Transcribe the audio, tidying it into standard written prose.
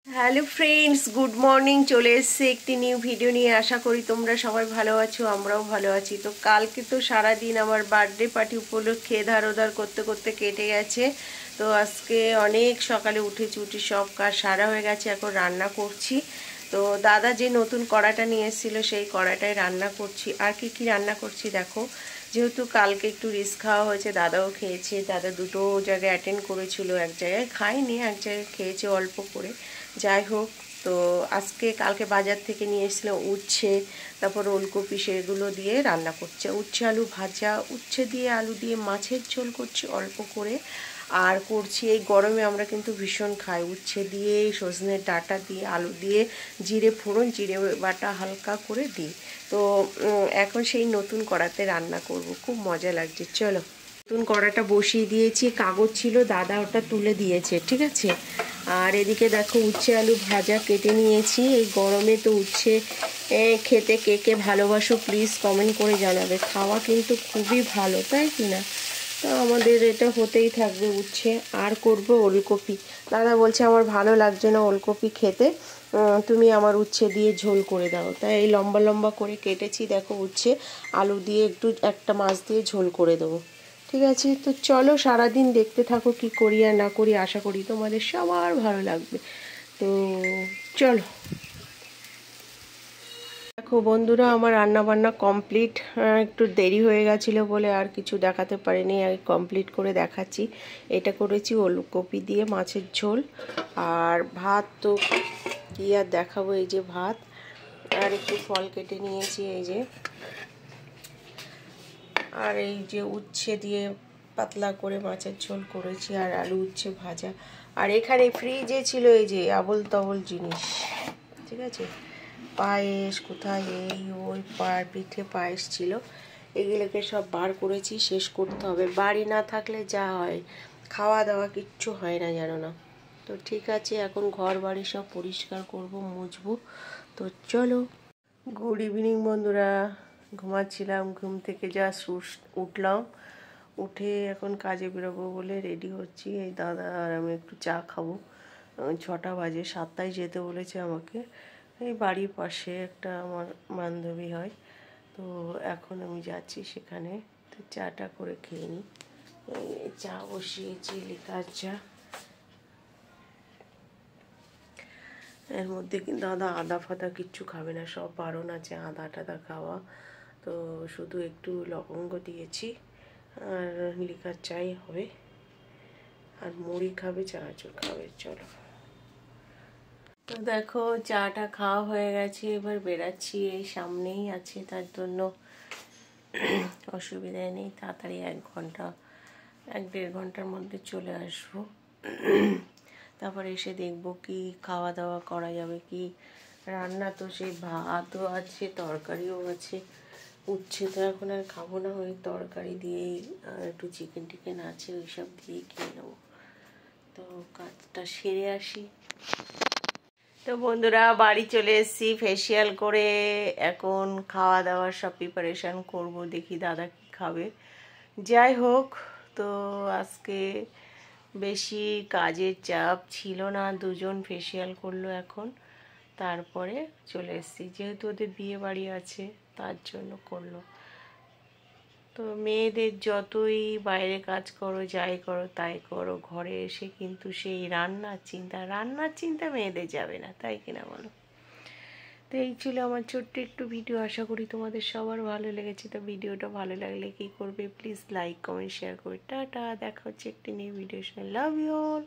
Hello friends, good morning. চলে এসেছি একটি নিউ ভিডিও নিয়ে। আশা করি তোমরা সবাই ভালো আছো, আমরাও ভালো আছি। তো কালকে তো সারাদিন আমার বার্থডে পার্টি উপলক্ষে ধার ওধার করতে করতে কেটে গেছে। তো আজকে অনেক সকালে উঠেছি, উঠে সব কাজ সারা হয়ে গেছে। এখন রান্না করছি। তো দাদা যে নতুন কড়াটা নিয়ে এসেছিল সেই কড়াটায় রান্না করছি। আর কি কি রান্না করছি দেখো। যেহেতু কালকে একটু রিস্ক খাওয়া হয়েছে, দাদাও খেয়েছে। দাদা দুটো জায়গায় অ্যাটেন্ড করেছিল, এক জায়গায় খায়নি, এক জায়গায় খেয়েছে অল্প করে। যাই হোক, তো আজকে কালকে বাজার থেকে নিয়ে এসেছিলাম উচ্ছে, তারপর ওলকপি, সেগুলো দিয়ে রান্না করছে। উচ্ছে আলু ভাজা, উচ্ছে দিয়ে আলু দিয়ে মাছের ঝোল করছি অল্প করে। আর করছি, এই গরমে আমরা কিন্তু ভীষণ খাই উচ্ছে দিয়ে, সজনের ডাঁটা দিয়ে, আলু দিয়ে জিরে ফোড়ন, জিরে বাটা হালকা করে দিই। তো এখন সেই নতুন কড়াতে রান্না করব, খুব মজা লাগছে। চলো, নতুন কড়াটা বসিয়ে দিয়েছি। কাগজ ছিল, দাদা ওটা তুলে দিয়েছে, ঠিক আছে। আর এদিকে দেখো উচ্ছে আলু ভাজা কেটে নিয়েছি। এই গরমে তো উচ্ছে খেতে কে কে ভালোবাসো প্লিজ কমেন্ট করে জানাবে। খাওয়া কিন্তু খুবই ভালো, তাই কি না? তো আমাদের এটা হতেই থাকবে উচ্ছে। আর করব ওলকপি। দাদা বলছে আমার ভালো লাগছে না ওলকপি খেতে, তুমি আমার উচ্ছে দিয়ে ঝোল করে দাও। তাই এই লম্বা লম্বা করে কেটেছি দেখো উচ্ছে, আলু দিয়ে একটু একটা মাছ দিয়ে ঝোল করে দেবো। ঠিক আছে, তো চলো সারাদিন দেখতে থাকো কি করি আর না করি। আশা করি তোমাদের সবার ভালো লাগবে। তো চলো। দেখো বন্ধুরা, আমার রান্না বান্না কমপ্লিট। একটু দেরি হয়ে গেছিলো বলে আর কিছু দেখাতে পারিনি, আর কমপ্লিট করে দেখাচ্ছি। এটা করেছি ওলকপি দিয়ে মাছের ঝোল। আর ভাত তো কি আর দেখাবো, এই যে ভাত। আর একটু ফল কেটে নিয়েছি, এই যে। আর এই যে উচ্ছে দিয়ে পাতলা করে মাছের ঝোল করেছি, আর আলু উচ্ছে ভাজা। আর এখানে ফ্রিজে ছিল এই যে আবল তাবল জিনিস, ঠিক আছে। পায়েস কোথায়, এই ওই পিঠে পায়েস ছিল, এগুলোকে সব বার করেছি। শেষ করতে হবে, বাড়ি না থাকলে যা হয়, খাওয়া দাওয়া কিচ্ছু হয় না, জানো না। তো ঠিক আছে, এখন ঘর বাড়ি সব পরিষ্কার করব, মুছবো। তো চলো। গুড ইভিনিং বন্ধুরা। ঘুমাচ্ছিলাম, ঘুম থেকে জাস্ট উঠলাম। উঠে এখন কাজে বেরোবো বলে রেডি হচ্ছি। এই দাদা আর আমি একটু চা খাবো। 6টা বাজে, 7টায় যেতে বলেছে আমাকে। এই বাড়ির পাশে একটা আমার বান্ধবী হয়, তো এখন আমি যাচ্ছি সেখানে। তো চাটা করে খেয়ে নিই। চা বসিয়েছি, লিকার চা। এর মধ্যে কিন্তু দাদা আদা ফাদা কিচ্ছু খাবে না, সব বারণ আছে আদা টাদা খাওয়া। তো শুধু একটু লবঙ্গ দিয়েছি, আর লিকার চাই হবে, আর মুড়ি খাবে, চানাচুর খাবে। চলো। তো দেখো চাটা খাওয়া হয়ে গেছে, এবার বেরাচ্ছি। এই সামনেই আছে, তার জন্য অসুবিধায় নেই। তাড়াতাড়ি 1-1.5 ঘন্টার মধ্যে চলে আসবো। তারপরে এসে দেখবো কি খাওয়া দাওয়া করা যাবে। কি রান্না, তো সেই ভাতও আছে, তরকারিও আছে। উচ্ছে তো এখন আর খাবো না, ওই তরকারি দিয়েই আর একটু চিকেন টিকেন আছে, ওই সব দিয়েই খেয়ে নেবো। তো কাজটা সেরে আসি। তো বন্ধুরা, বাড়ি চলে এসেছি ফেসিয়াল করে। এখন খাওয়া দাওয়ার সব প্রিপারেশান করব, দেখি দাদা কি খাবে। যাই হোক, তো আজকে বেশি কাজের চাপ ছিল না, দুজন ফেসিয়াল করলো এখন। তারপরে চলে এসেছি, যেহেতু ওদের বিয়ে বাড়ি আছে তার জন্য করলো। তো মেয়েদের যতই বাইরে কাজ করো, যাই করো তাই করো, ঘরে এসে কিন্তু সেই রান্নার চিন্তা মেয়েদের যাবে না, তাই কিনা বলো? তো এই ছিল আমার ছোট্ট একটু ভিডিও। আশা করি তোমাদের সবার ভালো লেগেছে। তো ভিডিওটা ভালো লাগলে কি করবে, প্লিজ লাইক কমেন্ট শেয়ার করবে। টাটা, দেখা হচ্ছে একটি নিউ ভিডিওর সঙ্গে। Love you all.